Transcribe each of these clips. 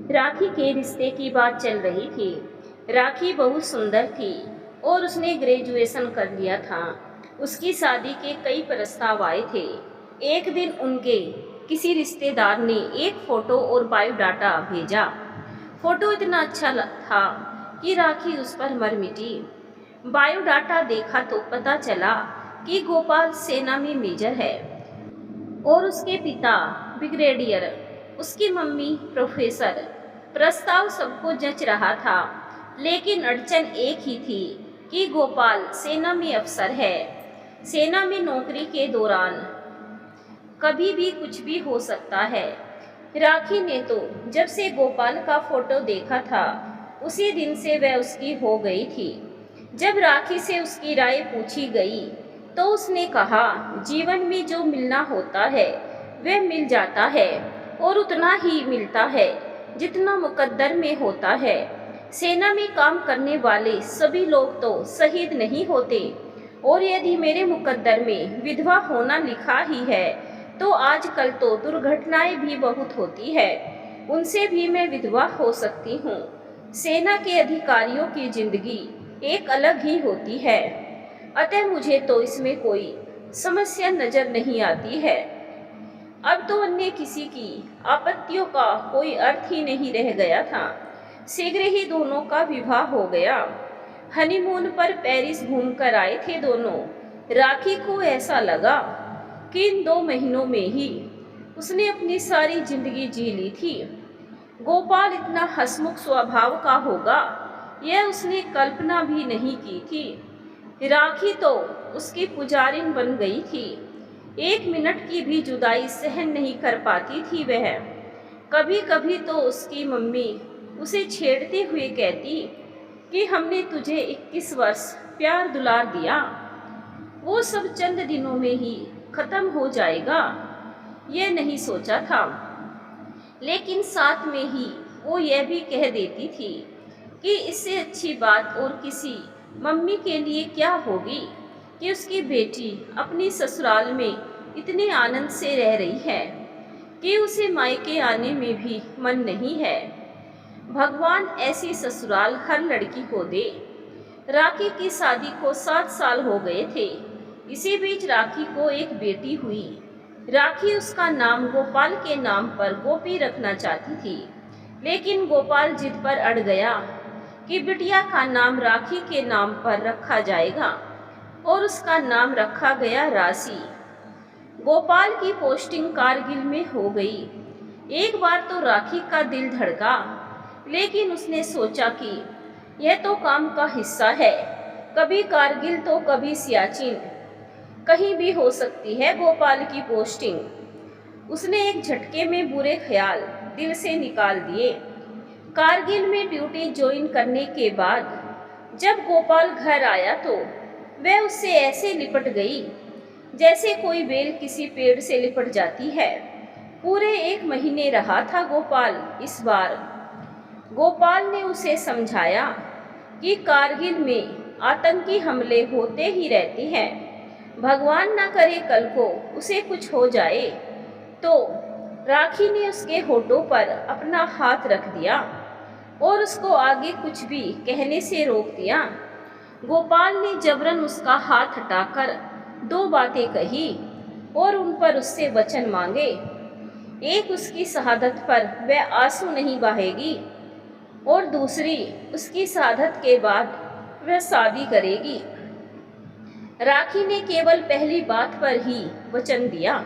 राखी के रिश्ते की बात चल रही थी। राखी बहुत सुंदर थी और उसने ग्रेजुएशन कर लिया था। उसकी शादी के कई प्रस्ताव आए थे। एक दिन उनके किसी रिश्तेदार ने एक फोटो और बायोडाटा भेजा। फोटो इतना अच्छा था कि राखी उस पर मर मिटी। बायोडाटा देखा तो पता चला कि गोपाल सेना में मेजर है और उसके पिता ब्रिगेडियर, उसकी मम्मी प्रोफेसर। प्रस्ताव सबको जच रहा था, लेकिन अड़चन एक ही थी कि गोपाल सेना में अफसर है। सेना में नौकरी के दौरान कभी भी कुछ भी हो सकता है। राखी ने तो जब से गोपाल का फोटो देखा था, उसी दिन से वह उसकी हो गई थी। जब राखी से उसकी राय पूछी गई तो उसने कहा, जीवन में जो मिलना होता है वह मिल जाता है और उतना ही मिलता है जितना मुकद्दर में होता है। सेना में काम करने वाले सभी लोग तो शहीद नहीं होते, और यदि मेरे मुकद्दर में विधवा होना लिखा ही है तो आजकल तो दुर्घटनाएं भी बहुत होती है, उनसे भी मैं विधवा हो सकती हूँ। सेना के अधिकारियों की जिंदगी एक अलग ही होती है, अतः मुझे तो इसमें कोई समस्या नजर नहीं आती है। अब तो अन्य किसी की आपत्तियों का कोई अर्थ ही नहीं रह गया था। शीघ्र ही दोनों का विवाह हो गया। हनीमून पर पेरिस घूमकर आए थे दोनों। राखी को ऐसा लगा कि इन 2 महीनों में ही उसने अपनी सारी जिंदगी जी ली थी। गोपाल इतना हंसमुख स्वभाव का होगा, यह उसने कल्पना भी नहीं की थी। राखी तो उसकी पुजारिन बन गई थी। 1 मिनट की भी जुदाई सहन नहीं कर पाती थी वह। कभी कभी तो उसकी मम्मी उसे छेड़ते हुए कहती कि हमने तुझे 21 वर्ष प्यार दुलार दिया, वो सब चंद दिनों में ही खत्म हो जाएगा, यह नहीं सोचा था। लेकिन साथ में ही वो यह भी कह देती थी कि इससे अच्छी बात और किसी मम्मी के लिए क्या होगी कि उसकी बेटी अपनी ससुराल में इतने आनंद से रह रही है कि उसे मायके आने में भी मन नहीं है। भगवान ऐसी ससुराल हर लड़की को दे। राखी की शादी को 7 साल हो गए थे। इसी बीच राखी को एक बेटी हुई। राखी उसका नाम गोपाल के नाम पर गोपी रखना चाहती थी, लेकिन गोपाल जिद पर अड़ गया कि बिटिया का नाम राखी के नाम पर रखा जाएगा, और उसका नाम रखा गया राशि। गोपाल की पोस्टिंग कारगिल में हो गई। एक बार तो राखी का दिल धड़का, लेकिन उसने सोचा कि यह तो काम का हिस्सा है, कभी कारगिल तो कभी सियाचिन, कहीं भी हो सकती है गोपाल की पोस्टिंग। उसने एक झटके में बुरे ख्याल दिल से निकाल दिए। कारगिल में ड्यूटी ज्वाइन करने के बाद जब गोपाल घर आया तो वह उससे ऐसे लिपट गई जैसे कोई बेल किसी पेड़ से लिपट जाती है। पूरे 1 महीने रहा था गोपाल इस बार। गोपाल ने उसे समझाया कि कारगिल में आतंकी हमले होते ही रहते हैं, भगवान ना करे कल को उसे कुछ हो जाए। तो राखी ने उसके होठों पर अपना हाथ रख दिया और उसको आगे कुछ भी कहने से रोक दिया। गोपाल ने जबरन उसका हाथ हटाकर 2 बातें कही और उन पर उससे वचन मांगे। एक, उसकी शहादत पर वह आंसू नहीं बहाएगी, और दूसरी, उसकी शहादत के बाद वह शादी करेगी। राखी ने केवल पहली बात पर ही वचन दिया,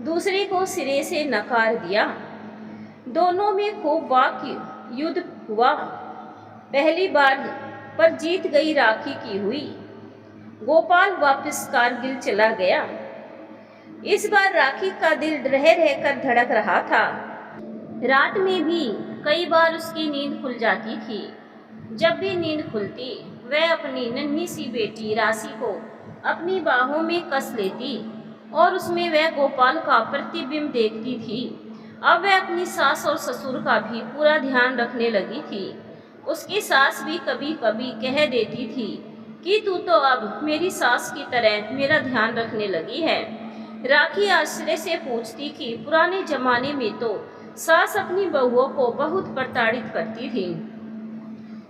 दूसरे को सिरे से नकार दिया। दोनों में खूब वाक युद्ध हुआ। पहली बार पर जीत गई राखी की हुई। गोपाल वापस कारगिल चला गया। इस बार राखी का दिल रह रहकर धड़क रहा था। रात में भी कई बार उसकी नींद खुल जाती थी। जब भी नींद खुलती, वह अपनी नन्ही सी बेटी राशि को अपनी बाहों में कस लेती और उसमें वह गोपाल का प्रतिबिंब देखती थी। अब वह अपनी सास और ससुर का भी पूरा ध्यान रखने लगी थी। उसकी सास भी कभी कभी कह देती थी कि तू तो अब मेरी सास की तरह मेरा ध्यान रखने लगी है। राखी आश्चर्य से पूछती कि पुराने जमाने में तो सास अपनी बहुओं को बहुत प्रताड़ित करती थी।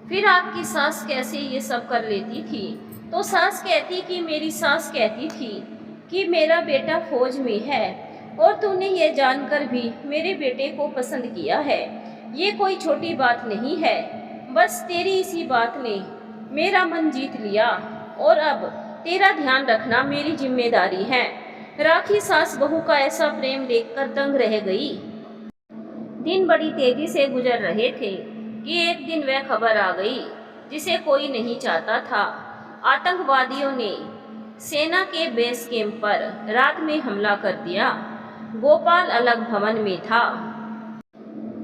फिर आपकी सास कैसे ये सब कर लेती थी? तो सास कहती कि मेरी सास कहती थी कि मेरा बेटा फौज में है और तूने ये जानकर भी मेरे बेटे को पसंद किया है। ये कोई छोटी बात नहीं है, बस तेरी इसी बात ने मेरा मन जीत लिया और अब तेरा ध्यान रखना मेरी जिम्मेदारी है। राखी सास बहू का ऐसा प्रेम देखकर दंग रह गई। दिन बड़ी तेजी से गुजर रहे थे कि एक दिन वह खबर आ गई जिसे कोई नहीं चाहता था। आतंकवादियों ने सेना के बेस कैंप पर रात में हमला कर दिया। गोपाल अलग भवन में था,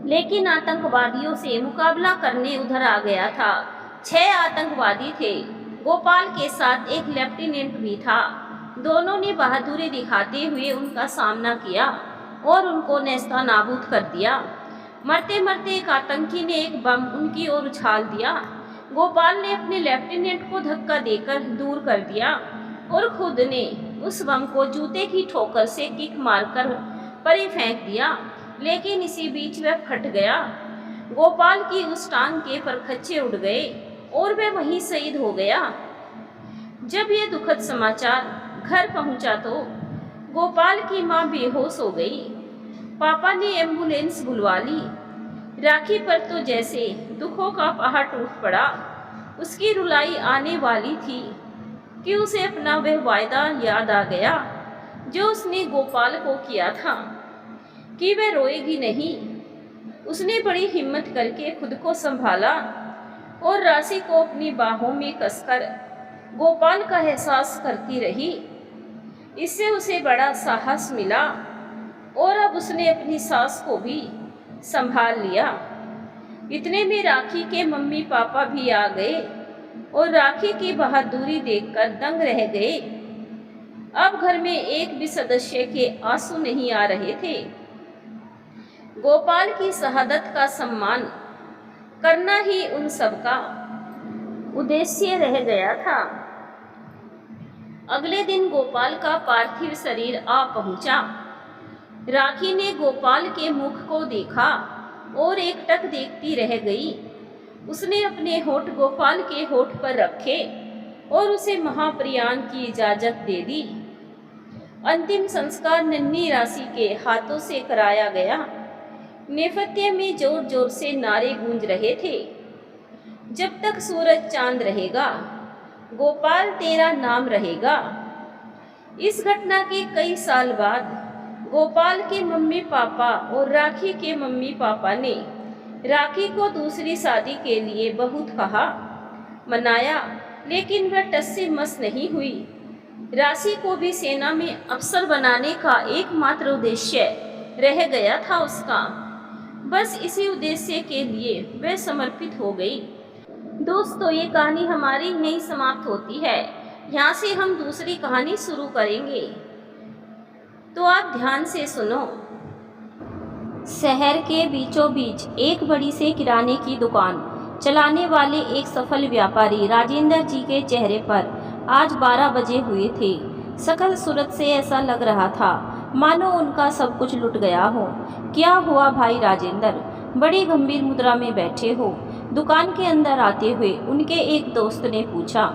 लेकिन आतंकवादियों से मुकाबला करने उधर आ गया था। 6 आतंकवादी थे। गोपाल के साथ एक लेफ्टिनेंट भी था। दोनों ने बहादुरी दिखाते हुए उनका सामना किया और उनको नेस्तनाबूद कर दिया। मरते मरते एक आतंकी ने एक बम उनकी ओर उछाल दिया। गोपाल ने अपने लेफ्टिनेंट को धक्का देकर दूर कर दिया और खुद ने उस बम को जूते की ठोकर से किक मारकर परे फेंक दिया, लेकिन इसी बीच वह फट गया। गोपाल की उस टांग के परखच्चे उड़ गए और वह वहीं शहीद हो गया। जब यह दुखद समाचार घर पहुंचा तो गोपाल की मां बेहोश हो गई। पापा ने एम्बुलेंस बुलवा ली। राखी पर तो जैसे दुखों का पहाड़ टूट पड़ा। उसकी रुलाई आने वाली थी कि उसे अपना वह वायदा याद आ गया जो उसने गोपाल को किया था कि वह रोएगी नहीं। उसने बड़ी हिम्मत करके खुद को संभाला और राशि को अपनी बाहों में कसकर गोपाल का एहसास करती रही। इससे उसे बड़ा साहस मिला और अब उसने अपनी सास को भी संभाल लिया। इतने में राखी के मम्मी पापा भी आ गए और राखी की बहादुरी देखकर दंग रह गए। अब घर में एक भी सदस्य के आंसू नहीं आ रहे थे। गोपाल की शहादत का सम्मान करना ही उन सबका उद्देश्य रह गया था। अगले दिन गोपाल का पार्थिव शरीर आ पहुंचा। राखी ने गोपाल के मुख को देखा और एकटक देखती रह गई। उसने अपने होठ गोपाल के होठ पर रखे और उसे महाप्रयाण की इजाजत दे दी। अंतिम संस्कार नन्ही राशि के हाथों से कराया गया। नेपथ्य में जोर जोर से नारे गूंज रहे थे, जब तक सूरज चांद रहेगा गोपाल तेरा नाम रहेगा। इस घटना के कई साल बाद गोपाल के मम्मी पापा और राखी के मम्मी पापा ने राखी को दूसरी शादी के लिए बहुत कहा, मनाया, लेकिन वह टस से मस नहीं हुई। राशि को भी सेना में अफसर बनाने का एकमात्र उद्देश्य रह गया था उसका। बस इसी उद्देश्य के लिए वह समर्पित हो गई। दोस्तों, ये कहानी हमारी यहीं समाप्त होती है। यहाँ से हम दूसरी कहानी शुरू करेंगे, तो आप ध्यान से सुनो। शहर के बीचों बीच एक बड़ी से किराने की दुकान चलाने वाले एक सफल व्यापारी राजेंद्र जी के चेहरे पर आज 12 बजे हुए थे। सकल सूरत से ऐसा लग रहा था मानो उनका सब कुछ लुट गया हो। क्या हुआ भाई राजेंद्र? बड़ी गंभीर मुद्रा में बैठे हो। दुकान के अंदर आते हुए उनके एक दोस्त ने पूछा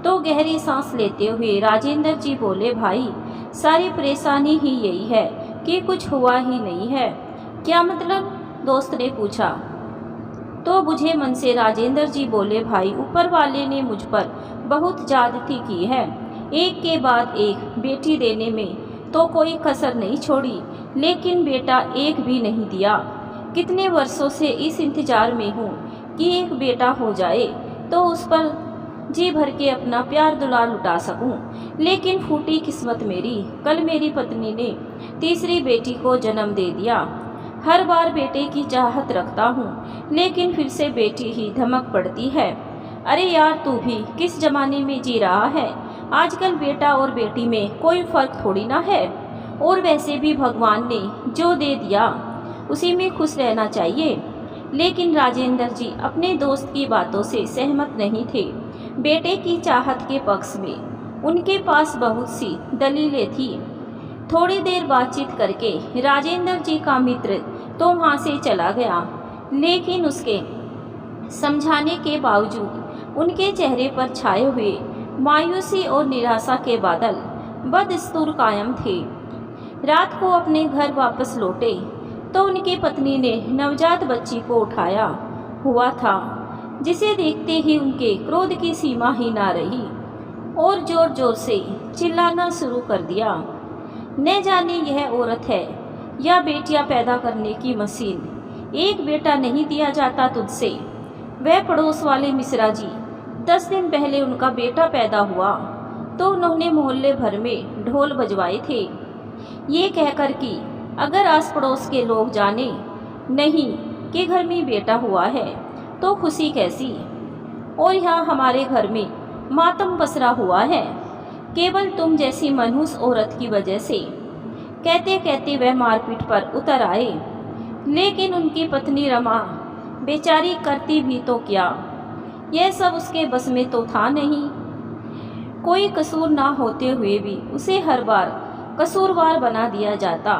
तो गहरी सांस लेते हुए राजेंद्र जी बोले, भाई सारी परेशानी ही यही है कि कुछ हुआ ही नहीं है। क्या मतलब? दोस्त ने पूछा। तो बुझे मन से राजेंद्र जी बोले, भाई ऊपर वाले ने मुझ पर बहुत ज्यादती की है। एक के बाद एक बेटी देने में तो कोई कसर नहीं छोड़ी, लेकिन बेटा एक भी नहीं दिया। कितने वर्षों से इस इंतजार में हूँ कि एक बेटा हो जाए तो उस पर जी भर के अपना प्यार दुलार लुटा सकूं। लेकिन फूटी किस्मत मेरी, कल मेरी पत्नी ने तीसरी बेटी को जन्म दे दिया। हर बार बेटे की चाहत रखता हूँ, लेकिन फिर से बेटी ही धमक पड़ती है। अरे यार, तू भी किस जमाने में जी रहा है? आजकल बेटा और बेटी में कोई फर्क थोड़ी ना है। और वैसे भी भगवान ने जो दे दिया उसी में खुश रहना चाहिए। लेकिन राजेंद्र जी अपने दोस्त की बातों से सहमत नहीं थे। बेटे की चाहत के पक्ष में उनके पास बहुत सी दलीलें थी। थोड़ी देर बातचीत करके राजेंद्र जी का मित्र तो वहाँ से चला गया। लेकिन उसके समझाने के बावजूद उनके चेहरे पर छाए हुए मायूसी और निराशा के बादल बदस्तूर कायम थे। रात को अपने घर वापस लौटे तो उनकी पत्नी ने नवजात बच्ची को उठाया हुआ था, जिसे देखते ही उनके क्रोध की सीमा ही ना रही और जोर जोर से चिल्लाना शुरू कर दिया। न जाने यह औरत है या बेटियां पैदा करने की मशीन। एक बेटा नहीं दिया जाता तुझसे। वह पड़ोस वाले मिश्रा जी 10 दिन पहले उनका बेटा पैदा हुआ तो उन्होंने मोहल्ले भर में ढोल बजवाए थे, ये कहकर कि अगर आस पड़ोस के लोग जाने नहीं कि घर में बेटा हुआ है तो खुशी कैसी। और यहाँ हमारे घर में मातम पसरा हुआ है केवल तुम जैसी मनहूस औरत की वजह से। कहते कहते वह मारपीट पर उतर आए। लेकिन उनकी पत्नी रमा बेचारी करती भी तो क्या, यह सब उसके बस में तो था नहीं। कोई कसूर ना होते हुए भी उसे हर बार कसूरवार बना दिया जाता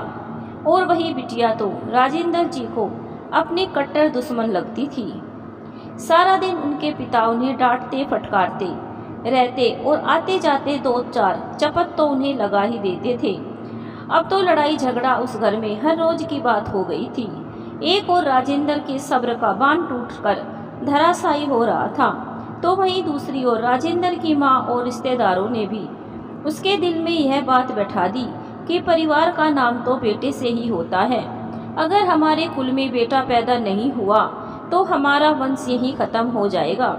और वही बिटिया तो राजेंद्र जी को अपनी कट्टर दुश्मन लगती थी। सारा दिन उनके पिता उन्हें डांटते फटकारते रहते और आते जाते 2-4 चपत तो उन्हें लगा ही देते थे। अब तो लड़ाई झगड़ा उस घर में हर रोज की बात हो गई थी। एक और राजेंद्र के सब्र का बांध टूटकर धराशायी हो रहा था तो वहीं दूसरी ओर राजेंद्र की माँ और रिश्तेदारों ने भी उसके दिल में यह बात बैठा दी कि परिवार का नाम तो बेटे से ही होता है। अगर हमारे कुल में बेटा पैदा नहीं हुआ तो हमारा वंश यही खत्म हो जाएगा।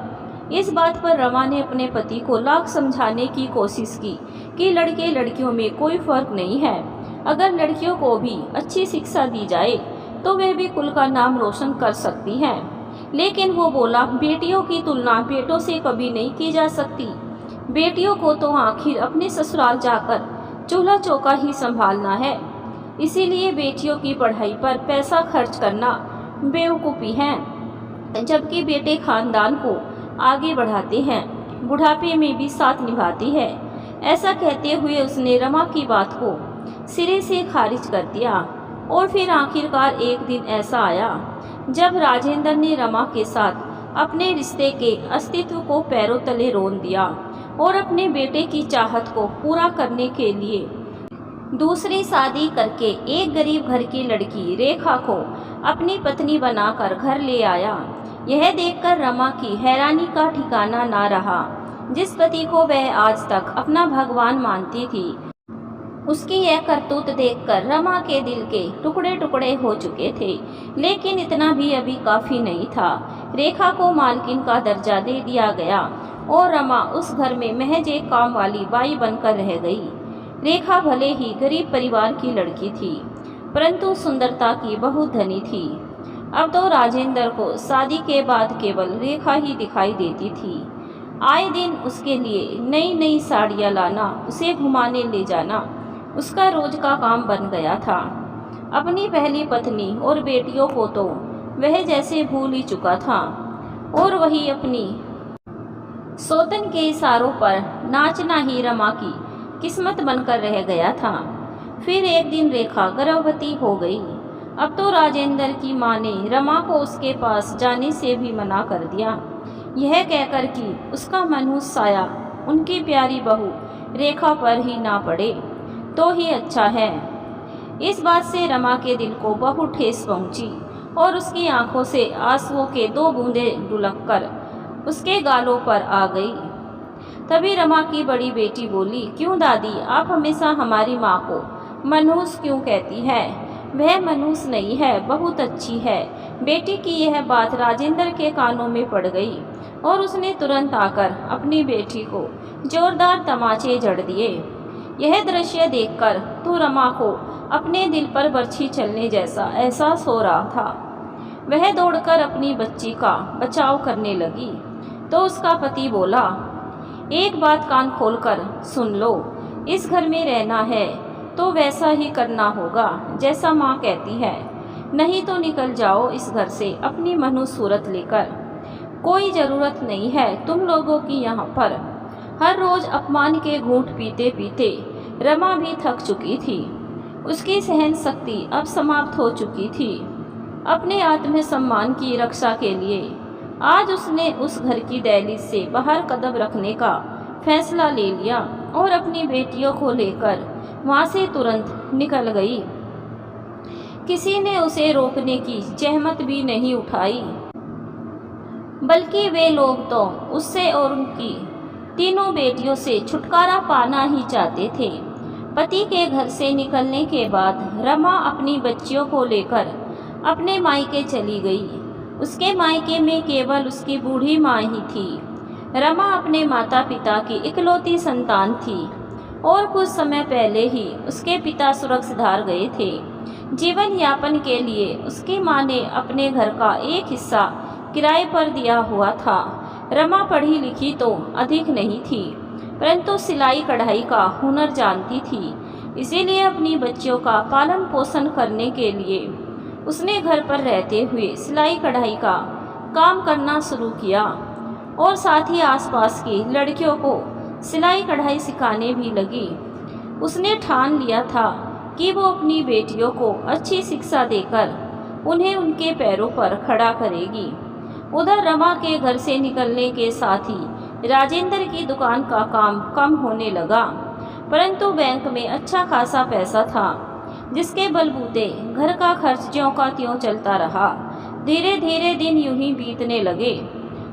इस बात पर रमा ने अपने पति को लाख समझाने की कोशिश की कि लड़के लड़कियों में कोई फर्क नहीं है। अगर लड़कियों को भी अच्छी शिक्षा दी जाए तो वे भी कुल का नाम रोशन कर सकती हैं। लेकिन वो बोला, बेटियों की तुलना बेटों से कभी नहीं की जा सकती। बेटियों को तो आखिर अपने ससुराल जाकर चूल्हा चौका ही संभालना है। इसीलिए बेटियों की पढ़ाई पर पैसा खर्च करना बेवकूफ़ी है, जबकि बेटे खानदान को आगे बढ़ाते हैं, बुढ़ापे में भी साथ निभाती है। ऐसा कहते हुए उसने रमा की बात को सिरे से खारिज कर दिया। और फिर आखिरकार एक दिन ऐसा आया जब राजेंद्र ने रमा के साथ अपने रिश्ते के अस्तित्व को पैरों तले रोन दिया और अपने बेटे की चाहत को पूरा करने के लिए दूसरी शादी करके एक गरीब घर की लड़की रेखा को अपनी पत्नी बनाकर घर ले आया। यह देखकर रमा की हैरानी का ठिकाना ना रहा। जिस पति को वह आज तक अपना भगवान मानती थी, उसकी यह करतूत देखकर रमा के दिल के टुकड़े टुकड़े हो चुके थे। लेकिन इतना भी अभी काफ़ी नहीं था। रेखा को मालकिन का दर्जा दे दिया गया और रमा उस घर में महज एक काम वाली बाई बनकर रह गई। रेखा भले ही गरीब परिवार की लड़की थी, परंतु सुंदरता की बहुत धनी थी। अब तो राजेंद्र को शादी के बाद केवल रेखा ही दिखाई देती थी। आए दिन उसके लिए नई नई साड़ियाँ लाना, उसे घुमाने ले जाना उसका रोज का काम बन गया था। अपनी पहली पत्नी और बेटियों को तो वह जैसे भूल ही चुका था और वही अपनी सौतन के इशारों पर नाचना ही रमा की किस्मत बनकर रह गया था। फिर एक दिन रेखा गर्भवती हो गई। अब तो राजेंद्र की माँ ने रमा को उसके पास जाने से भी मना कर दिया, यह कहकर कि उसका मनहूस साया उनकी प्यारी बहू रेखा पर ही ना पड़े तो ही अच्छा है। इस बात से रमा के दिल को बहुत ठेस पहुंची और उसकी आंखों से आंसुओं के 2 बूंदें ढुलककर उसके गालों पर आ गई। तभी रमा की बड़ी बेटी बोली, क्यों दादी, आप हमेशा हमारी माँ को मनहूस क्यों कहती है? वह मनहूस नहीं है, बहुत अच्छी है। बेटी की यह बात राजेंद्र के कानों में पड़ गई और उसने तुरंत आकर अपनी बेटी को जोरदार तमाचे जड़ दिए। यह दृश्य देखकर तो रमा को अपने दिल पर बरछी चलने जैसा एहसास हो रहा था। वह दौड़कर अपनी बच्ची का बचाव करने लगी तो उसका पति बोला, एक बात कान खोलकर सुन लो, इस घर में रहना है तो वैसा ही करना होगा जैसा माँ कहती है, नहीं तो निकल जाओ इस घर से अपनी मनहूस सूरत लेकर। कोई ज़रूरत नहीं है तुम लोगों की यहाँ पर। हर रोज अपमान के घूंट पीते पीते रमा भी थक चुकी थी। उसकी सहन शक्ति अब समाप्त हो चुकी थी। अपने आत्मसम्मान की रक्षा के लिए आज उसने उस घर की दहलीज से बाहर कदम रखने का फैसला ले लिया और अपनी बेटियों को लेकर वहां से तुरंत निकल गई। किसी ने उसे रोकने की जहमत भी नहीं उठाई, बल्कि वे लोग तो उससे और उनकी तीनों बेटियों से छुटकारा पाना ही चाहते थे। पति के घर से निकलने के बाद रमा अपनी बच्चियों को लेकर अपने मायके चली गई। उसके मायके में केवल उसकी बूढ़ी माँ ही थी। रमा अपने माता पिता की इकलौती संतान थी और कुछ समय पहले ही उसके पिता सुरक्षित हार गए थे। जीवन यापन के लिए उसकी माँ ने अपने घर का एक हिस्सा किराए पर दिया हुआ था। रमा पढ़ी लिखी तो अधिक नहीं थी, परंतु सिलाई कढ़ाई का हुनर जानती थी। इसीलिए अपनी बच्चियों का पालन पोषण करने के लिए उसने घर पर रहते हुए सिलाई कढ़ाई का काम करना शुरू किया और साथ ही आसपास की लड़कियों को सिलाई कढ़ाई सिखाने भी लगी। उसने ठान लिया था कि वो अपनी बेटियों को अच्छी शिक्षा देकर उन्हें उनके पैरों पर खड़ा करेगी। उधर रमा के घर से निकलने के साथ ही राजेंद्र की दुकान का काम कम होने लगा, परंतु बैंक में अच्छा खासा पैसा था, जिसके बलबूते घर का खर्च ज्यों का त्यों चलता रहा। धीरे धीरे दिन यूं ही बीतने लगे।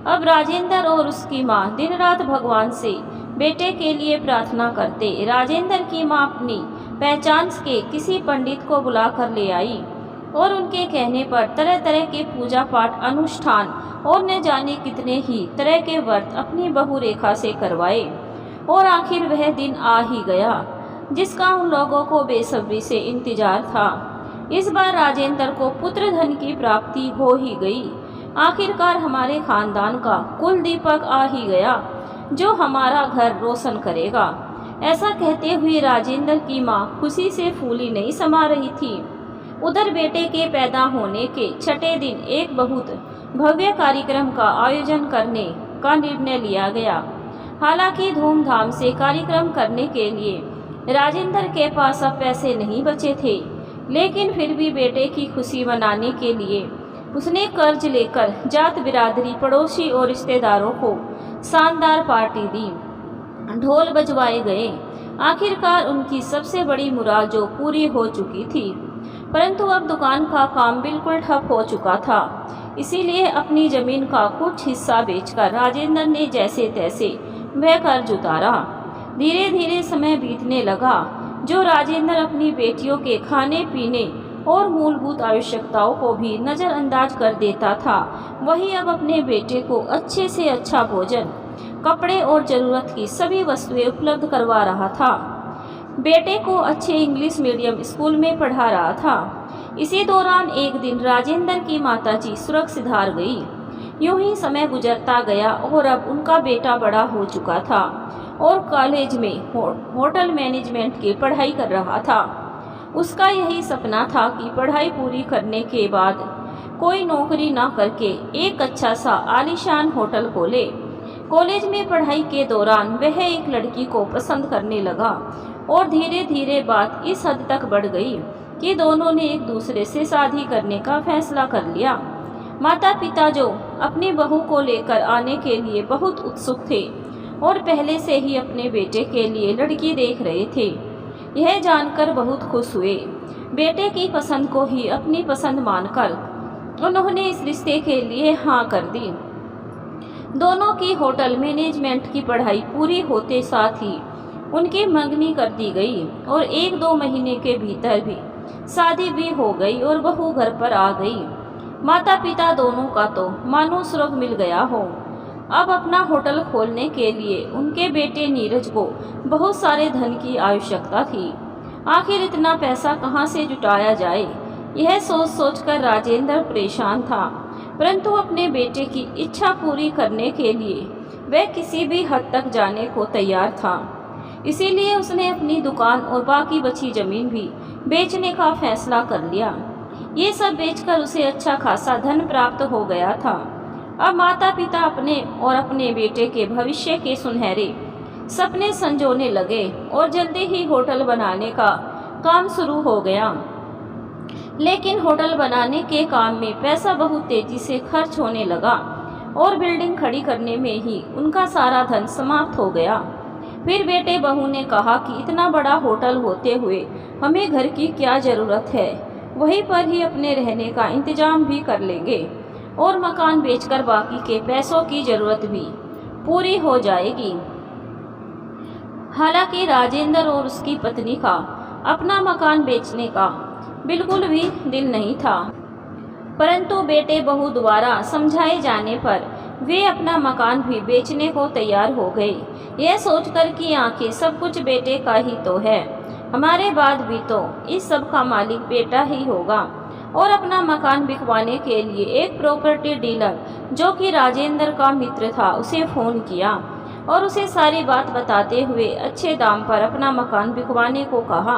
अब राजेंद्र और उसकी माँ दिन रात भगवान से बेटे के लिए प्रार्थना करते। राजेंद्र की माँ अपनी पहचान के किसी पंडित को बुला कर ले आई और उनके कहने पर तरह तरह के पूजा पाठ अनुष्ठान और न जाने कितने ही तरह के व्रत अपनी बहू रेखा से करवाए। और आखिर वह दिन आ ही गया जिसका उन लोगों को बेसब्री से इंतजार था। इस बार राजेंद्र को पुत्र धन की प्राप्ति हो ही गई। आखिरकार हमारे खानदान का कुल दीपक आ ही गया जो हमारा घर रोशन करेगा। ऐसा कहते हुए राजेंद्र की माँ खुशी से फूली नहीं समा रही थी। उधर बेटे के पैदा होने के छठे दिन एक बहुत भव्य कार्यक्रम का आयोजन करने का निर्णय लिया गया। हालांकि धूमधाम से कार्यक्रम करने के लिए राजेंद्र के पास अब पैसे नहीं बचे थे, लेकिन फिर भी बेटे की खुशी मनाने के लिए उसने कर्ज लेकर जात बिरादरी, पड़ोसी और रिश्तेदारों को शानदार पार्टी दी। ढोल बजवाए गए। आखिरकार उनकी सबसे बड़ी मुराद जो पूरी हो चुकी थी, परंतु अब दुकान का काम बिल्कुल ठप हो चुका था। इसीलिए अपनी जमीन का कुछ हिस्सा बेचकर राजेंद्र ने जैसे तैसे वह कर्ज उतारा। धीरे धीरे समय बीतने लगा। जो राजेंद्र अपनी बेटियों के खाने पीने और मूलभूत आवश्यकताओं को भी नज़रअंदाज कर देता था, वही अब अपने बेटे को अच्छे से अच्छा भोजन, कपड़े और ज़रूरत की सभी वस्तुएं उपलब्ध करवा रहा था। बेटे को अच्छे इंग्लिश मीडियम स्कूल में पढ़ा रहा था। इसी दौरान एक दिन राजेंद्र की माताजी सुरक्षित हार गई। यूं ही समय गुजरता गया और अब उनका बेटा बड़ा हो चुका था और कॉलेज में होटल मैनेजमेंट की पढ़ाई कर रहा था। उसका यही सपना था कि पढ़ाई पूरी करने के बाद कोई नौकरी ना करके एक अच्छा सा आलीशान होटल खोले। कॉलेज में पढ़ाई के दौरान वह एक लड़की को पसंद करने लगा और धीरे धीरे बात इस हद तक बढ़ गई कि दोनों ने एक दूसरे से शादी करने का फैसला कर लिया। माता पिता जो अपनी बहू को लेकर आने के लिए बहुत उत्सुक थे और पहले से ही अपने बेटे के लिए लड़की देख रहे थे, यह जानकर बहुत खुश हुए। बेटे की पसंद को ही अपनी पसंद मानकर उन्होंने इस रिश्ते के लिए हाँ कर दी। दोनों की होटल मैनेजमेंट की पढ़ाई पूरी होते साथ ही उनकी मंगनी कर दी गई और 1-2 महीने के भीतर भी शादी भी हो गई और बहू घर पर आ गई। माता पिता दोनों का तो मानो स्वर्ग मिल गया हो। अब अपना होटल खोलने के लिए उनके बेटे नीरज को बहुत सारे धन की आवश्यकता थी। आखिर इतना पैसा कहाँ से जुटाया जाए, यह सोच सोचकर राजेंद्र परेशान था, परंतु अपने बेटे की इच्छा पूरी करने के लिए वह किसी भी हद तक जाने को तैयार था। इसीलिए उसने अपनी दुकान और बाकी बची जमीन भी बेचने का फैसला कर लिया। ये सब बेचकर उसे अच्छा खासा धन प्राप्त हो गया था। अब माता पिता अपने और अपने बेटे के भविष्य के सुनहरे सपने संजोने लगे और जल्दी ही होटल बनाने का काम शुरू हो गया। लेकिन होटल बनाने के काम में पैसा बहुत तेजी से खर्च होने लगा और बिल्डिंग खड़ी करने में ही उनका सारा धन समाप्त हो गया। फिर बेटे बहू ने कहा कि इतना बड़ा होटल होते हुए हमें घर की क्या ज़रूरत है, वहीं पर ही अपने रहने का इंतजाम भी कर लेंगे और मकान बेचकर बाकी के पैसों की ज़रूरत भी पूरी हो जाएगी। हालांकि राजेंद्र और उसकी पत्नी का अपना मकान बेचने का बिल्कुल भी दिल नहीं था, परंतु बेटे बहू द्वारा समझाए जाने पर वे अपना मकान भी बेचने को तैयार हो गए, यह सोचकर कि आखिर सब कुछ बेटे का ही तो है, हमारे बाद भी तो इस सब का मालिक बेटा ही होगा। और अपना मकान बिकवाने के लिए एक प्रॉपर्टी डीलर जो कि राजेंद्र का मित्र था उसे फ़ोन किया और उसे सारी बात बताते हुए अच्छे दाम पर अपना मकान बिकवाने को कहा।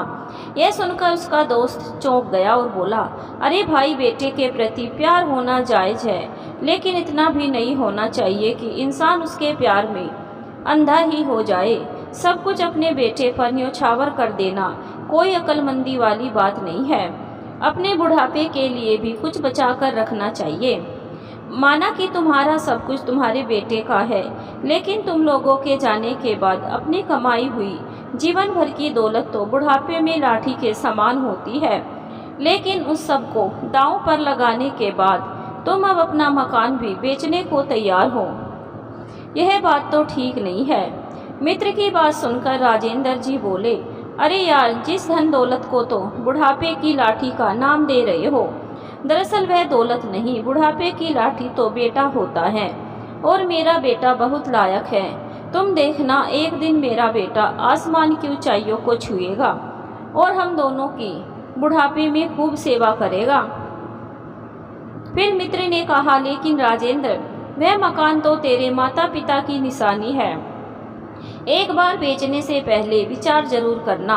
यह सुनकर उसका दोस्त चौंक गया और बोला, अरे भाई, बेटे के प्रति प्यार होना जायज़ है, लेकिन इतना भी नहीं होना चाहिए कि इंसान उसके प्यार में अंधा ही हो जाए। सब कुछ अपने बेटे पर न्योछावर कर देना कोई अक्लमंदी वाली बात नहीं है। अपने बुढ़ापे के लिए भी कुछ बचा कर रखना चाहिए। माना कि तुम्हारा सब कुछ तुम्हारे बेटे का है, लेकिन तुम लोगों के जाने के बाद अपनी कमाई हुई जीवन भर की दौलत तो बुढ़ापे में लाठी के समान होती है। लेकिन उस सब को दांव पर लगाने के बाद तुम अब अपना मकान भी बेचने को तैयार हो, यह बात तो ठीक नहीं है। मित्र की बात सुनकर राजेंद्र जी बोले, अरे यार, जिस धन दौलत को तो बुढ़ापे की लाठी का नाम दे रहे हो, दरअसल वह दौलत नहीं, बुढ़ापे की लाठी तो बेटा होता है और मेरा बेटा बहुत लायक है। तुम देखना, एक दिन मेरा बेटा आसमान की ऊंचाइयों को छुएगा और हम दोनों की बुढ़ापे में खूब सेवा करेगा। फिर मित्र ने कहा, लेकिन राजेंद्र, वह मकान तो तेरे माता पिता की निशानी है, एक बार बेचने से पहले विचार जरूर करना।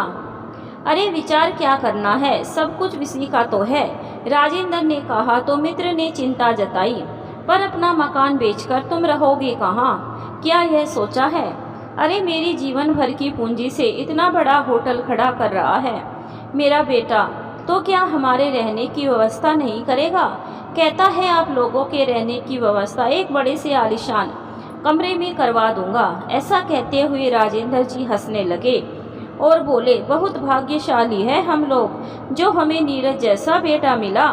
अरे विचार क्या करना है, सब कुछ किसी का तो है, राजेंद्र ने कहा। तो मित्र ने चिंता जताई, पर अपना मकान बेचकर तुम रहोगे कहाँ, क्या यह सोचा है? अरे मेरी जीवन भर की पूंजी से इतना बड़ा होटल खड़ा कर रहा है मेरा बेटा, तो क्या हमारे रहने की व्यवस्था नहीं करेगा? कहता है आप लोगों के रहने की व्यवस्था एक बड़े से आलीशान कमरे में करवा दूंगा। ऐसा कहते हुए राजेंद्र जी हंसने लगे और बोले, बहुत भाग्यशाली है हम लोग जो हमें नीरज जैसा बेटा मिला।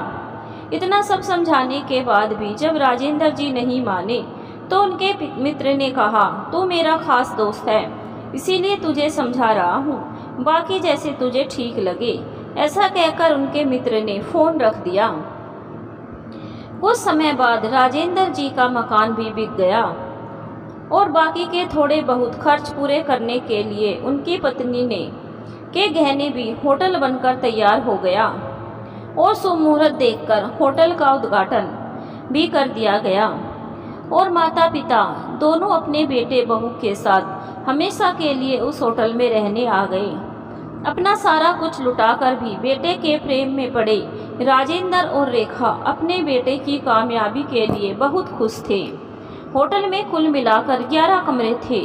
इतना सब समझाने के बाद भी जब राजेंद्र जी नहीं माने तो उनके मित्र ने कहा, तू मेरा खास दोस्त है, इसीलिए तुझे समझा रहा हूँ, बाकी जैसे तुझे ठीक लगे। ऐसा कहकर उनके मित्र ने फ़ोन रख दिया। कुछ समय बाद राजेंद्र जी का मकान भी बिक गया और बाकी के थोड़े बहुत खर्च पूरे करने के लिए उनकी पत्नी ने के गहने भी होटल बनकर तैयार हो गया और सुमुहूर्त देखकर होटल का उद्घाटन भी कर दिया गया और माता पिता दोनों अपने बेटे बहू के साथ हमेशा के लिए उस होटल में रहने आ गए। अपना सारा कुछ लुटाकर भी बेटे के प्रेम में पड़े राजेंद्र और रेखा अपने बेटे की कामयाबी के लिए बहुत खुश थे। होटल में कुल मिलाकर 11 कमरे थे,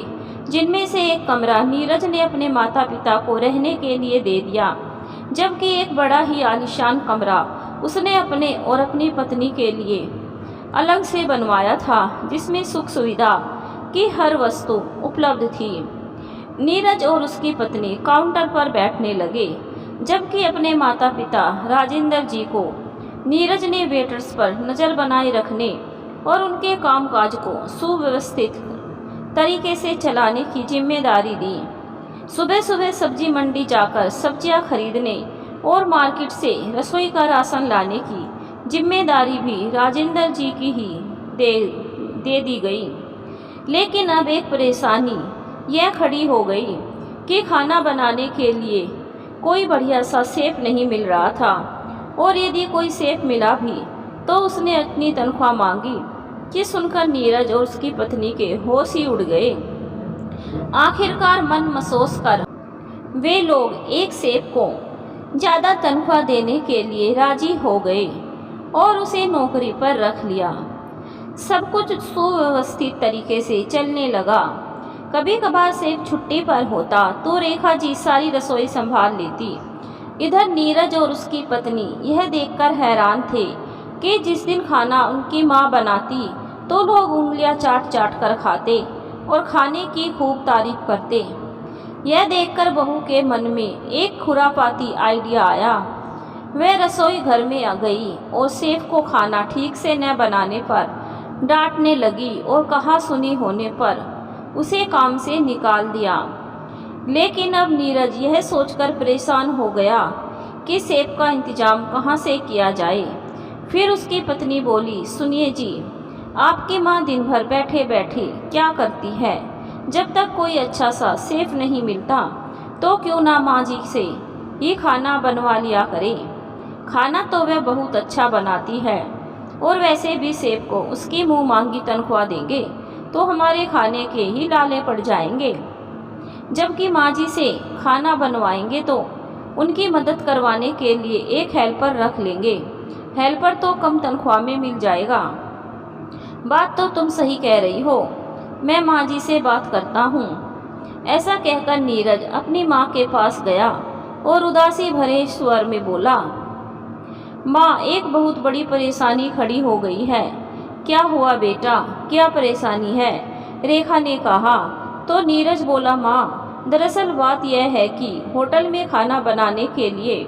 जिनमें से एक कमरा नीरज ने अपने माता पिता को रहने के लिए दे दिया, जबकि एक बड़ा ही आलीशान कमरा उसने अपने और अपनी पत्नी के लिए अलग से बनवाया था, जिसमें सुख सुविधा की हर वस्तु उपलब्ध थी। नीरज और उसकी पत्नी काउंटर पर बैठने लगे, जबकि अपने माता पिता राजेंद्र जी को नीरज ने वेटर्स पर नज़र बनाए रखने और उनके कामकाज को सुव्यवस्थित तरीके से चलाने की जिम्मेदारी दी। सुबह सुबह सब्जी मंडी जाकर सब्जियां खरीदने और मार्केट से रसोई का राशन लाने की जिम्मेदारी भी राजेंद्र जी की ही दे दी गई। लेकिन अब एक परेशानी यह खड़ी हो गई कि खाना बनाने के लिए कोई बढ़िया सा शेफ नहीं मिल रहा था, और यदि कोई शेफ मिला भी तो उसने अपनी तनख्वाह मांगी कि सुनकर नीरज और उसकी पत्नी के होश ही उड़ गए। आखिरकार मन मसोस कर वे लोग एक शेफ को ज़्यादा तनख्वाह देने के लिए राजी हो गए और उसे नौकरी पर रख लिया। सब कुछ सुव्यवस्थित तरीके से चलने लगा। कभी कभार शेफ छुट्टी पर होता तो रेखा जी सारी रसोई संभाल लेती। इधर नीरज और उसकी पत्नी यह देखकर हैरान थे कि जिस दिन खाना उनकी माँ बनाती तो लोग उंगलियां चाट चाट कर खाते और खाने की खूब तारीफ करते। यह देखकर बहू के मन में एक खुरापाती आइडिया आया। वह रसोई घर में आ गई और शेफ को खाना ठीक से न बनाने पर डांटने लगी और कहा सुनी होने पर उसे काम से निकाल दिया। लेकिन अब नीरज यह सोचकर परेशान हो गया कि शेफ का इंतजाम कहाँ से किया जाए। फिर उसकी पत्नी बोली, सुनिए जी, आपकी माँ दिन भर बैठे बैठे क्या करती है? जब तक कोई अच्छा सा शेफ नहीं मिलता तो क्यों ना माँ जी से ही खाना बनवा लिया करे। खाना तो वह बहुत अच्छा बनाती है और वैसे भी शेफ को उसकी मुँह मांगी तनख्वाह देंगे तो हमारे खाने के ही लाले पड़ जाएंगे। जबकि माँ जी से खाना बनवाएंगे तो उनकी मदद करवाने के लिए एक हेल्पर रख लेंगे। हेल्पर तो कम तनख्वाह में मिल जाएगा। बात तो तुम सही कह रही हो, मैं माँ जी से बात करता हूँ। ऐसा कहकर नीरज अपनी माँ के पास गया और उदासी भरे स्वर में बोला, माँ, एक बहुत बड़ी परेशानी खड़ी हो गई है। क्या हुआ बेटा, क्या परेशानी है? रेखा ने कहा। तो नीरज बोला, माँ, दरअसल बात यह है कि होटल में खाना बनाने के लिए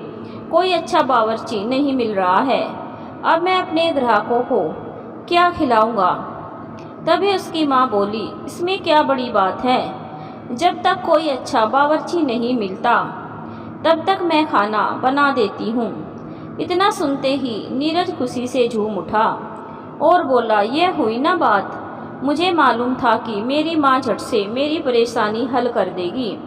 कोई अच्छा बावर्ची नहीं मिल रहा है। अब मैं अपने ग्राहकों को क्या खिलाऊंगा? तभी उसकी माँ बोली, इसमें क्या बड़ी बात है? जब तक कोई अच्छा बावर्ची नहीं मिलता तब तक मैं खाना बना देती हूँ। इतना सुनते ही नीरज खुशी से झूम उठा और बोला, यह हुई ना बात। मुझे मालूम था कि मेरी माँ झट से मेरी परेशानी हल कर देगी।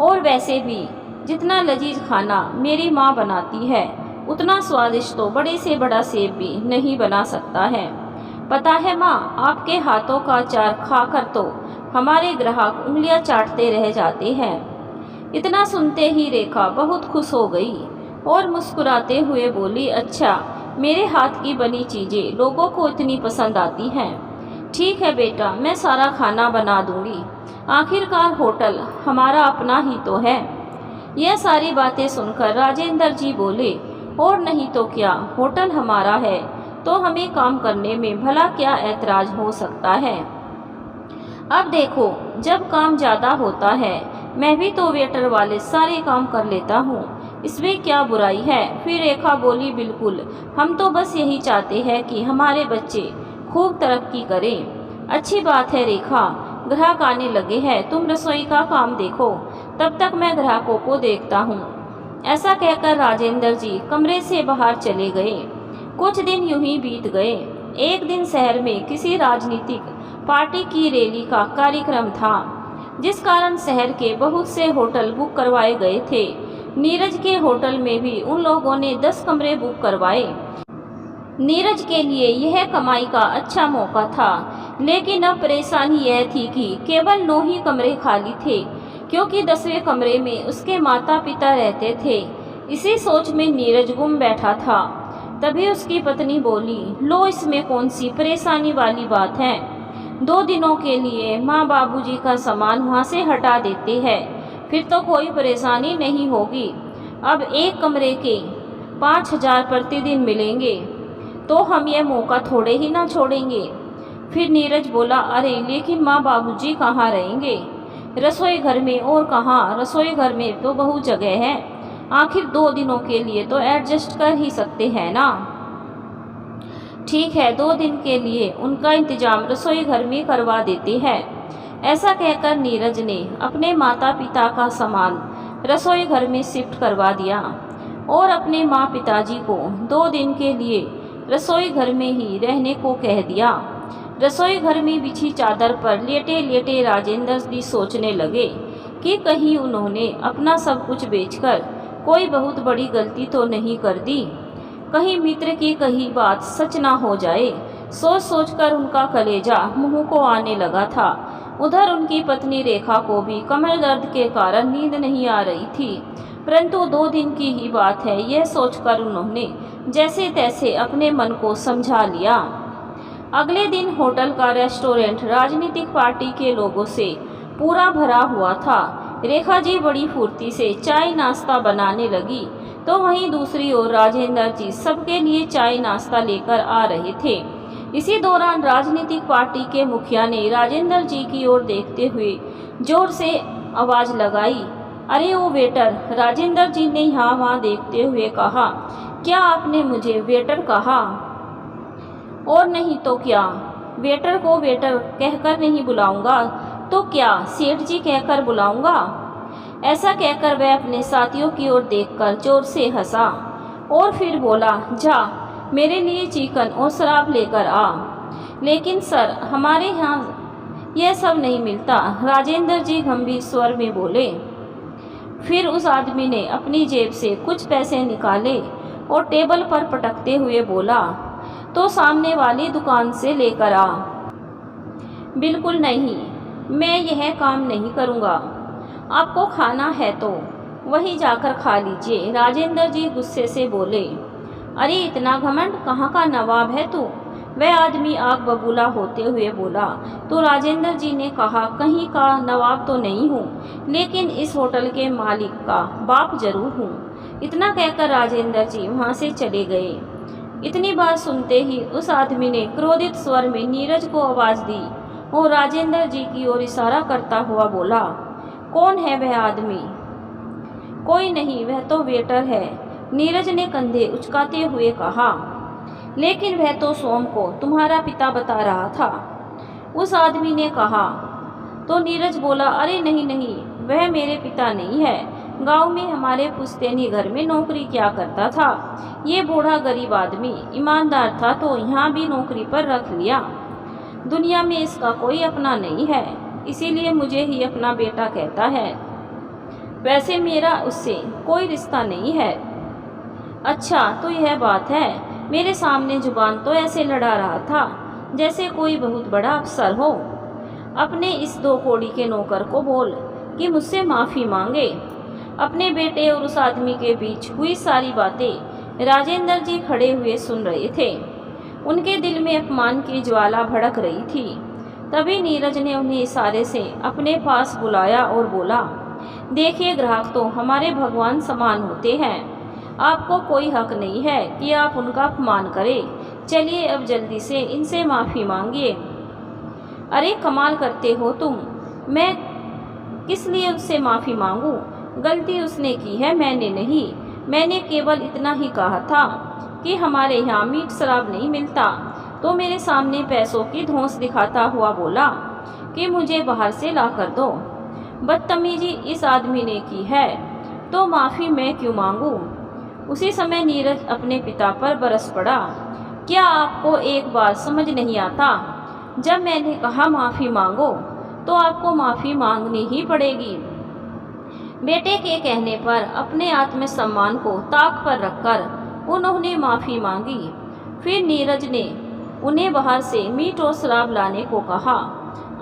और वैसे भी जितना लजीज खाना मेरी माँ बनाती है उतना स्वादिष्ट तो बड़े से बड़ा सेब भी नहीं बना सकता है। पता है माँ, आपके हाथों का अचार खाकर तो हमारे ग्राहक उंगलियां चाटते रह जाते हैं। इतना सुनते ही रेखा बहुत खुश हो गई और मुस्कुराते हुए बोली, अच्छा, मेरे हाथ की बनी चीज़ें लोगों को इतनी पसंद आती हैं। ठीक है बेटा, मैं सारा खाना बना दूंगी। आखिरकार होटल हमारा अपना ही तो है। यह सारी बातें सुनकर राजेंद्र जी बोले, और नहीं तो क्या, होटल हमारा है तो हमें काम करने में भला क्या ऐतराज हो सकता है। अब देखो, जब काम ज़्यादा होता है मैं भी तो वेटर वाले सारे काम कर लेता हूँ, इसमें क्या बुराई है? फिर रेखा बोली, बिल्कुल, हम तो बस यही चाहते हैं कि हमारे बच्चे खूब तरक्की करें। अच्छी बात है रेखा, ग्राहक आने लगे हैं, तुम रसोई का काम देखो, तब तक मैं ग्राहकों को देखता हूँ। ऐसा कहकर राजेंद्र जी कमरे से बाहर चले गए। कुछ दिन यूं ही बीत गए। एक दिन शहर में किसी राजनीतिक पार्टी की रैली का कार्यक्रम था, जिस कारण शहर के बहुत से होटल बुक करवाए गए थे। नीरज के होटल में भी उन लोगों ने 10 कमरे बुक करवाए। नीरज के लिए यह कमाई का अच्छा मौका था, लेकिन अब परेशानी यह थी कि केवल 9 ही कमरे खाली थे, क्योंकि 10वें कमरे में उसके माता पिता रहते थे। इसी सोच में नीरज गुम बैठा था। तभी उसकी पत्नी बोली, लो, इसमें कौन सी परेशानी वाली बात है? 2 दिनों के लिए माँ बाबूजी का सामान वहाँ से हटा देते हैं, फिर तो कोई परेशानी नहीं होगी। अब एक कमरे के 5,000 प्रतिदिन मिलेंगे तो हम ये मौका थोड़े ही ना छोड़ेंगे। फिर नीरज बोला, अरे लेकिन माँ बाबूजी कहाँ रहेंगे? रसोई घर में। और कहाँ? रसोई घर में तो बहुत जगह है, आखिर 2 दिनों के लिए तो एडजस्ट कर ही सकते हैं ना। ठीक है, 2 दिन के लिए उनका इंतजाम रसोई घर में करवा देते हैं। ऐसा कहकर नीरज ने अपने माता पिता का सामान रसोई घर में शिफ्ट करवा दिया और अपने माँ पिताजी को 2 दिन के लिए रसोई घर में ही रहने को कह दिया। रसोई घर में बिछी चादर पर लेटे लेटे राजेंद्र भी सोचने लगे कि कहीं उन्होंने अपना सब कुछ बेचकर कोई बहुत बड़ी गलती तो नहीं कर दी, कहीं मित्र की कही बात सच ना हो जाए। सोच सोचकर उनका कलेजा मुंह को आने लगा था। उधर उनकी पत्नी रेखा को भी कमर दर्द के कारण नींद नहीं आ रही थी, परंतु 2 दिन की ही बात है, यह सोचकर उन्होंने जैसे तैसे अपने मन को समझा लिया। अगले दिन होटल का रेस्टोरेंट राजनीतिक पार्टी के लोगों से पूरा भरा हुआ था। रेखा जी बड़ी फुर्ती से चाय नाश्ता बनाने लगी। तो वहीं दूसरी ओर राजेंद्र जी सबके लिए चाय नाश्ता लेकर आ रहे थे। इसी दौरान राजनीतिक पार्टी के मुखिया ने राजेंद्र जी की ओर देखते हुए जोर से आवाज लगाई, अरे ओ वेटर। राजेंद्र जी ने यहाँ वहाँ देखते हुए कहा, क्या आपने मुझे वेटर कहा? और नहीं तो क्या, वेटर को वेटर कहकर नहीं बुलाऊंगा तो क्या सेठ जी कहकर बुलाऊंगा? ऐसा कहकर वह अपने साथियों की ओर देखकर जोर से हंसा और फिर बोला, जा मेरे लिए चिकन और शराब लेकर आ। लेकिन सर, हमारे यहाँ यह सब नहीं मिलता, राजेंद्र जी गंभीर स्वर में बोले। फिर उस आदमी ने अपनी जेब से कुछ पैसे निकाले और टेबल पर पटकते हुए बोला, तो सामने वाली दुकान से लेकर आ। बिल्कुल नहीं, मैं यह काम नहीं करूँगा। आपको खाना है तो वहीं जाकर खा लीजिए। राजेंद्र जी गुस्से से बोले, अरे इतना घमंड, कहाँ का नवाब है तू? वह आदमी आग बबूला होते हुए बोला। तो राजेंद्र जी ने कहा, कहीं का नवाब तो नहीं हूँ, लेकिन इस होटल के मालिक का बाप जरूर हूँ। इतना कहकर राजेंद्र जी वहाँ से चले गए। इतनी बात सुनते ही उस आदमी ने क्रोधित स्वर में नीरज को आवाज़ दी और राजेंद्र जी की ओर इशारा करता हुआ बोला, कौन है वह आदमी? कोई नहीं, वह तो वेटर है। नीरज ने कंधे उचकाते हुए कहा, लेकिन वह तो सोम को तुम्हारा पिता बता रहा था। उस आदमी ने कहा। तो नीरज बोला, अरे नहीं नहीं, वह मेरे पिता नहीं है। गांव में हमारे पुश्तैनी घर में नौकरी किया करता था। ये बूढ़ा गरीब आदमी ईमानदार था तो यहाँ भी नौकरी पर रख लिया। दुनिया में इसका कोई अपना नहीं है, इसीलिए मुझे ही अपना बेटा कहता है। वैसे मेरा उससे कोई रिश्ता नहीं है। अच्छा, तो यह बात है। मेरे सामने जुबान तो ऐसे लड़ा रहा था जैसे कोई बहुत बड़ा अफसर हो। अपने इस 2 कौड़ी के नौकर को बोल कि मुझसे माफ़ी मांगे। अपने बेटे और उस आदमी के बीच हुई सारी बातें राजेंद्र जी खड़े हुए सुन रहे थे। उनके दिल में अपमान की ज्वाला भड़क रही थी। तभी नीरज ने उन्हें इशारे से अपने पास बुलाया और बोला, देखिए ग्राहक तो हमारे भगवान समान होते हैं। आपको कोई हक नहीं है कि आप उनका अपमान करें। चलिए अब जल्दी से इनसे माफ़ी मांगिए। अरे कमाल करते हो तुम, मैं किस लिए उससे माफ़ी मांगूं? गलती उसने की है, मैंने नहीं। मैंने केवल इतना ही कहा था कि हमारे यहाँ मीट शराब नहीं मिलता, तो मेरे सामने पैसों की धौंस दिखाता हुआ बोला कि मुझे बाहर से ला कर दो। बदतमीजी इस आदमी ने की है तो माफ़ी मैं क्यों मांगूं? उसी समय नीरज अपने पिता पर बरस पड़ा। क्या आपको एक बात समझ नहीं आता? जब मैंने कहा माफ़ी मांगो तो आपको माफ़ी मांगनी ही पड़ेगी। बेटे के कहने पर अपने आत्मसम्मान को ताक पर रखकर उन्होंने माफ़ी मांगी। फिर नीरज ने उन्हें बाहर से मीट और शराब लाने को कहा।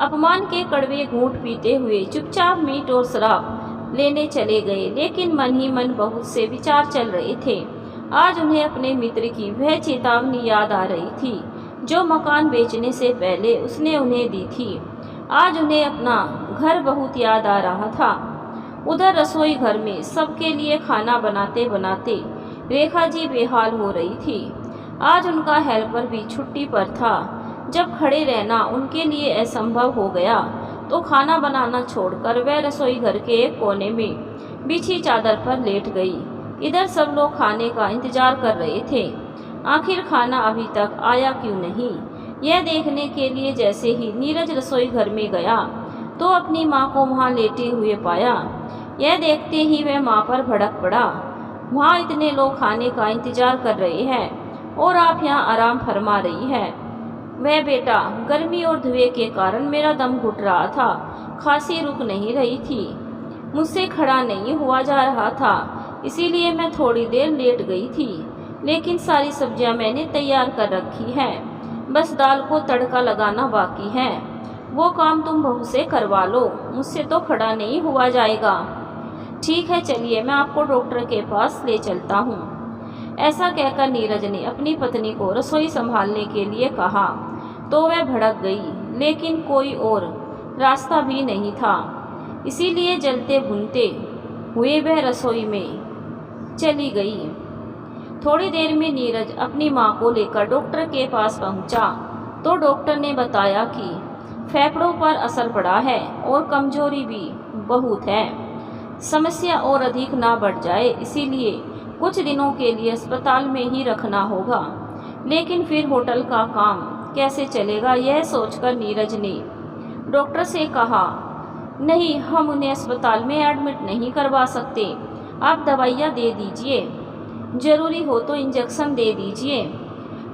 अपमान के कड़वे घूंट पीते हुए चुपचाप मीट और शराब लेने चले गए, लेकिन मन ही मन बहुत से विचार चल रहे थे। आज उन्हें अपने मित्र की वह चेतावनी याद आ रही थी जो मकान बेचने से पहले उसने उन्हें दी थी। आज उन्हें अपना घर बहुत याद आ रहा था। उधर रसोई घर में सबके लिए खाना बनाते बनाते रेखा जी बेहाल हो रही थी। आज उनका हेल्पर भी छुट्टी पर था। जब खड़े रहना उनके लिए असंभव हो गया तो खाना बनाना छोड़कर वह रसोई घर के एक कोने में बिछी चादर पर लेट गई। इधर सब लोग खाने का इंतजार कर रहे थे। आखिर खाना अभी तक आया क्यों नहीं, यह देखने के लिए जैसे ही नीरज रसोई घर में गया तो अपनी माँ को वहाँ लेटे हुए पाया। यह देखते ही वह माँ पर भड़क पड़ा। वहाँ इतने लोग खाने का इंतजार कर रहे हैं और आप यहाँ आराम फरमा रही है। वह बेटा, गर्मी और धुएं के कारण मेरा दम घुट रहा था, खांसी रुक नहीं रही थी, मुझसे खड़ा नहीं हुआ जा रहा था, इसीलिए मैं थोड़ी देर लेट गई थी। लेकिन सारी सब्जियां मैंने तैयार कर रखी हैं, बस दाल को तड़का लगाना बाकी है। वो काम तुम बहू से करवा लो, मुझसे तो खड़ा नहीं हुआ जाएगा। ठीक है, चलिए मैं आपको डॉक्टर के पास ले चलता हूँ। ऐसा कहकर नीरज ने अपनी पत्नी को रसोई संभालने के लिए कहा तो वह भड़क गई, लेकिन कोई और रास्ता भी नहीं था। इसीलिए जलते भुनते हुए वह रसोई में चली गई। थोड़ी देर में नीरज अपनी माँ को लेकर डॉक्टर के पास पहुँचा तो डॉक्टर ने बताया कि फेफड़ों पर असर पड़ा है और कमजोरी भी बहुत है। समस्या और अधिक ना बढ़ जाए इसीलिए कुछ दिनों के लिए अस्पताल में ही रखना होगा। लेकिन फिर होटल का काम कैसे चलेगा, यह सोचकर नीरज ने डॉक्टर से कहा, नहीं, हम उन्हें अस्पताल में एडमिट नहीं करवा सकते। आप दवाइयाँ दे दीजिए, ज़रूरी हो तो इंजेक्शन दे दीजिए।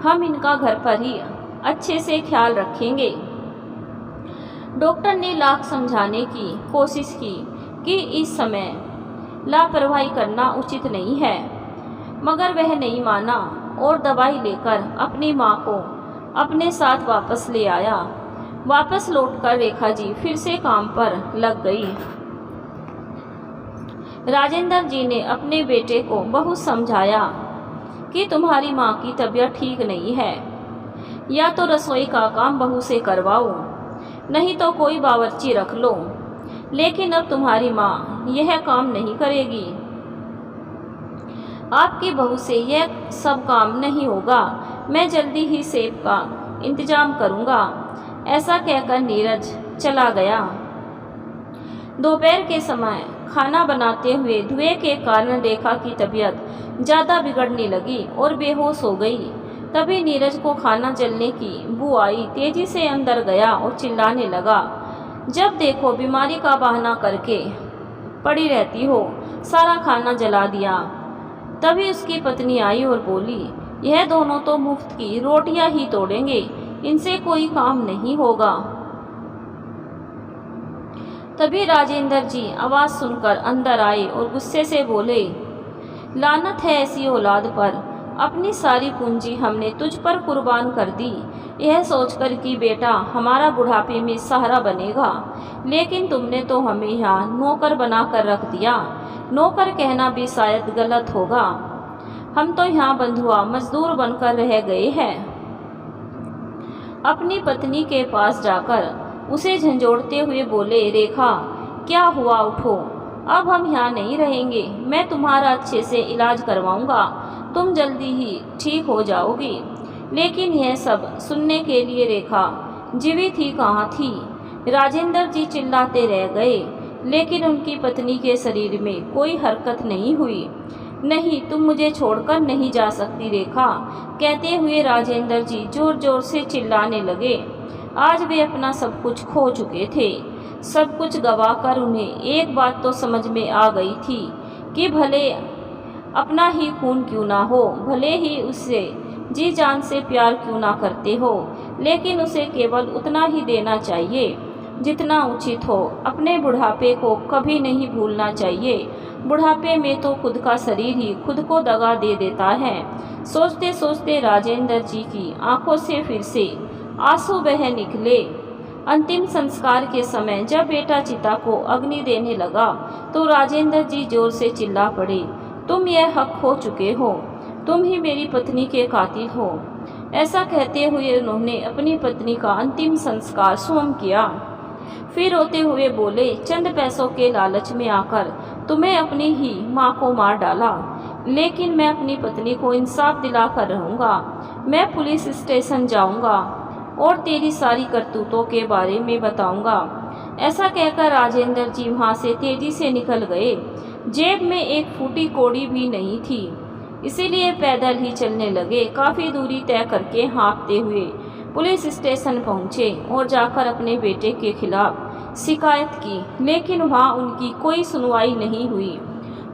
हम इनका घर पर ही अच्छे से ख्याल रखेंगे। डॉक्टर ने लाख समझाने की कोशिश की कि इस समय लापरवाही करना उचित नहीं है, मगर वह नहीं माना और दवाई लेकर अपनी माँ को अपने साथ वापस ले आया। वापस लौटकर रेखा जी फिर से काम पर लग गई। राजेंद्र जी ने अपने बेटे को बहुत समझाया कि तुम्हारी माँ की तबीयत ठीक नहीं है, या तो रसोई का काम बहू से करवाओ, नहीं तो कोई बावर्ची रख लो। लेकिन अब तुम्हारी माँ यह काम नहीं करेगी, आपकी बहू से यह सब काम नहीं होगा। मैं जल्दी ही सेब का इंतजाम करूँगा। ऐसा कहकर नीरज चला गया। दोपहर के समय खाना बनाते हुए धुएं के कारण रेखा की तबीयत ज़्यादा बिगड़ने लगी और बेहोश हो गई। तभी नीरज को खाना जलने की बू आई। तेजी से अंदर गया और चिल्लाने लगा, जब देखो बीमारी का बहाना करके पड़ी रहती हो, सारा खाना जला दिया। तभी उसकी पत्नी आई और बोली, यह दोनों तो मुफ्त की रोटियां ही तोड़ेंगे, इनसे कोई काम नहीं होगा। तभी राजेंद्र जी आवाज़ सुनकर अंदर आए और गुस्से से बोले, लानत है ऐसी औलाद पर, अपनी सारी पूंजी हमने तुझ पर कुर्बान कर दी, यह सोचकर कि बेटा हमारा बुढ़ापे में सहारा बनेगा। लेकिन तुमने तो हमें यहाँ नौकर बना कर रख दिया। नौकर कहना भी शायद गलत होगा, हम तो यहाँ बंधुआ मजदूर बनकर रह गए हैं। अपनी पत्नी के पास जाकर उसे झंझोड़ते हुए बोले, रेखा क्या हुआ, उठो, अब हम यहाँ नहीं रहेंगे। मैं तुम्हारा अच्छे से इलाज करवाऊंगा, तुम जल्दी ही ठीक हो जाओगी। लेकिन यह सब सुनने के लिए रेखा जीवित ही कहाँ थी। राजेंद्र जी चिल्लाते रह गए, लेकिन उनकी पत्नी के शरीर में कोई हरकत नहीं हुई। नहीं, तुम मुझे छोड़कर नहीं जा सकती रेखा, कहते हुए राजेंद्र जी जोर जोर से चिल्लाने लगे। आज वे अपना सब कुछ खो चुके थे। सब कुछ गंवाकर उन्हें एक बात तो समझ में आ गई थी कि भले अपना ही खून क्यों ना हो, भले ही उससे जी जान से प्यार क्यों ना करते हो, लेकिन उसे केवल उतना ही देना चाहिए जितना उचित हो। अपने बुढ़ापे को कभी नहीं भूलना चाहिए। बुढ़ापे में तो खुद का शरीर ही खुद को दगा दे देता है। सोचते सोचते राजेंद्र जी की आंखों से फिर से आंसू बह निकले। अंतिम संस्कार के समय जब बेटा चिता को अग्नि देने लगा तो राजेंद्र जी जोर से चिल्ला पड़े, तुम यह हक खो चुके हो, तुम ही मेरी पत्नी के कातिल हो। ऐसा कहते हुए उन्होंने अपनी पत्नी का अंतिम संस्कार स्वयं किया। फिर रोते हुए बोले, चंद पैसों के लालच में आकर तुम्हें अपनी ही माँ को मार डाला, लेकिन मैं अपनी पत्नी को इंसाफ दिलाकर रहूँगा। मैं पुलिस स्टेशन जाऊँगा और तेरी सारी करतूतों के बारे में बताऊँगा। ऐसा कहकर राजेंद्र जी वहाँ से तेजी से निकल गए। जेब में एक फूटी कौड़ी भी नहीं थी, इसीलिए पैदल ही चलने लगे। काफ़ी दूरी तय करके हाँफते हुए पुलिस स्टेशन पहुँचे और जाकर अपने बेटे के खिलाफ शिकायत की, लेकिन वहाँ उनकी कोई सुनवाई नहीं हुई।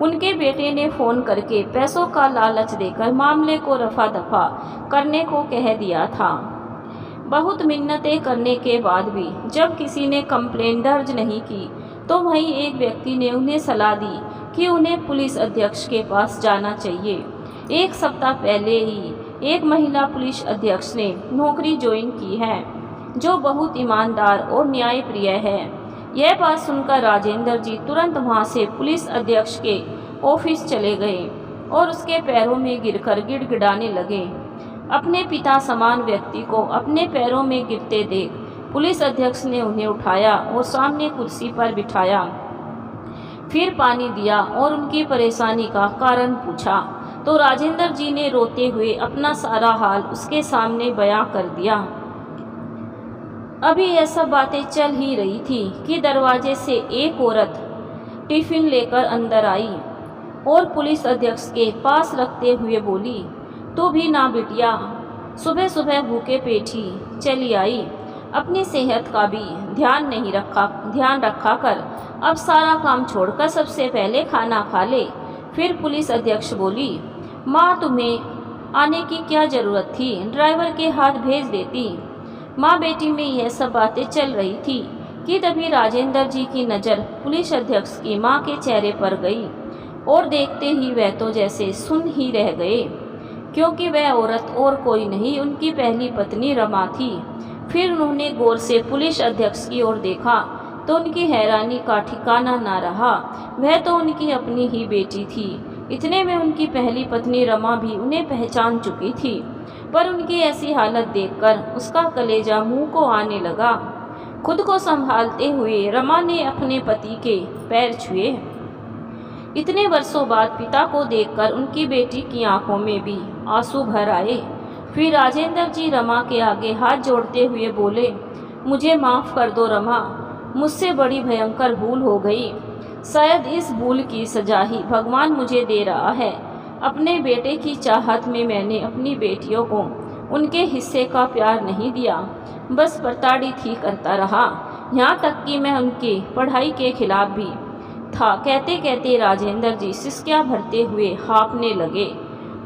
उनके बेटे ने फ़ोन करके पैसों का लालच देकर मामले को रफा दफा करने को कह दिया था। बहुत मिन्नतें करने के बाद भी जब किसी ने कंप्लेंट दर्ज नहीं की तो वहीं एक व्यक्ति ने उन्हें सलाह दी कि उन्हें पुलिस अध्यक्ष के पास जाना चाहिए। एक सप्ताह पहले ही एक महिला पुलिस अध्यक्ष ने नौकरी ज्वाइन की है, जो बहुत ईमानदार और न्यायप्रिय है। यह बात सुनकर राजेंद्र जी तुरंत वहां से पुलिस अध्यक्ष के ऑफिस चले गए और उसके पैरों में गिरकर गिड़गिड़ाने लगे। अपने पिता समान व्यक्ति को अपने पैरों में गिरते देख पुलिस अध्यक्ष ने उन्हें उठाया और सामने कुर्सी पर बिठाया। फिर पानी दिया और उनकी परेशानी का कारण पूछा तो राजेंद्र जी ने रोते हुए अपना सारा हाल उसके सामने बयां कर दिया। अभी यह सब बातें चल ही रही थी कि दरवाजे से एक औरत टिफिन लेकर अंदर आई और पुलिस अध्यक्ष के पास रखते हुए बोली, तू भी ना बिटिया, सुबह सुबह भूखे पेट ही चली आई, अपनी सेहत का भी ध्यान रखा कर, अब सारा काम छोड़कर सबसे पहले खाना खा ले। फिर पुलिस अध्यक्ष बोली, माँ तुम्हें आने की क्या ज़रूरत थी, ड्राइवर के हाथ भेज देती। माँ बेटी में यह सब बातें चल रही थी कि तभी राजेंद्र जी की नज़र पुलिस अध्यक्ष की माँ के चेहरे पर गई और देखते ही वह तो जैसे सुन ही रह गए, क्योंकि वह औरत और कोई नहीं उनकी पहली पत्नी रमा थी। फिर उन्होंने गौर से पुलिस अध्यक्ष की ओर देखा तो उनकी हैरानी का ठिकाना ना रहा। वह तो उनकी अपनी ही बेटी थी। इतने में उनकी पहली पत्नी रमा भी उन्हें पहचान चुकी थी, पर उनकी ऐसी हालत देखकर उसका कलेजा मुंह को आने लगा। खुद को संभालते हुए रमा ने अपने पति के पैर छुए। इतने वर्षों बाद पिता को देखकर उनकी बेटी की आंखों में भी आंसू भर आए। फिर राजेंद्र जी रमा के आगे हाथ जोड़ते हुए बोले, मुझे माफ़ कर दो रमा, मुझसे बड़ी भयंकर भूल हो गई। शायद इस भूल की सजा ही भगवान मुझे दे रहा है। अपने बेटे की चाहत में मैंने अपनी बेटियों को उनके हिस्से का प्यार नहीं दिया, बस प्रताड़ित ही करता रहा, यहाँ तक कि मैं उनकी पढ़ाई के खिलाफ भी था। कहते कहते राजेंद्र जी सिसकियाँ भरते हुए हाँफने लगे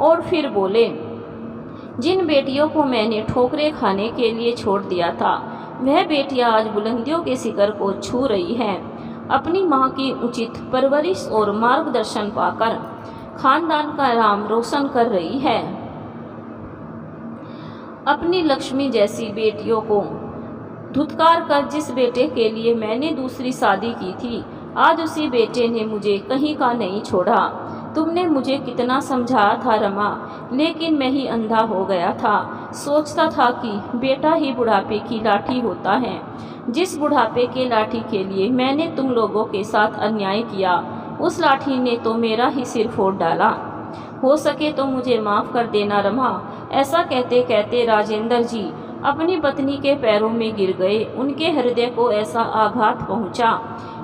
और फिर बोले, जिन बेटियों को मैंने ठोकरें खाने के लिए छोड़ दिया था, वह बेटियां आज बुलंदियों के शिखर को छू रही हैं। अपनी माँ की उचित परवरिश और मार्गदर्शन पाकर खानदान का नाम रोशन कर रही है। अपनी लक्ष्मी जैसी बेटियों को धुतकार कर जिस बेटे के लिए मैंने दूसरी शादी की थी, आज उसी बेटे ने मुझे कहीं का नहीं छोड़ा। तुमने मुझे कितना समझाया था रमा, लेकिन मैं ही अंधा हो गया था। सोचता था कि बेटा ही बुढ़ापे की लाठी होता है। जिस बुढ़ापे के लाठी के लिए मैंने तुम लोगों के साथ अन्याय किया, उस लाठी ने तो मेरा ही सिर फोड़ डाला। हो सके तो मुझे माफ़ कर देना रमा। ऐसा कहते कहते राजेंद्र जी अपनी पत्नी के पैरों में गिर गए। उनके हृदय को ऐसा आघात पहुंचा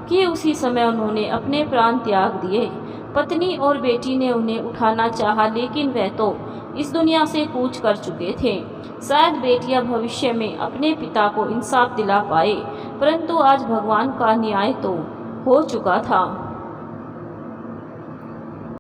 कि उसी समय उन्होंने अपने प्राण त्याग दिए। पत्नी और बेटी ने उन्हें उठाना चाहा, लेकिन वह तो इस दुनिया से कूच कर चुके थे। शायद बेटियां भविष्य में अपने पिता को इंसाफ दिला पाए, परंतु आज भगवान का न्याय तो हो चुका था।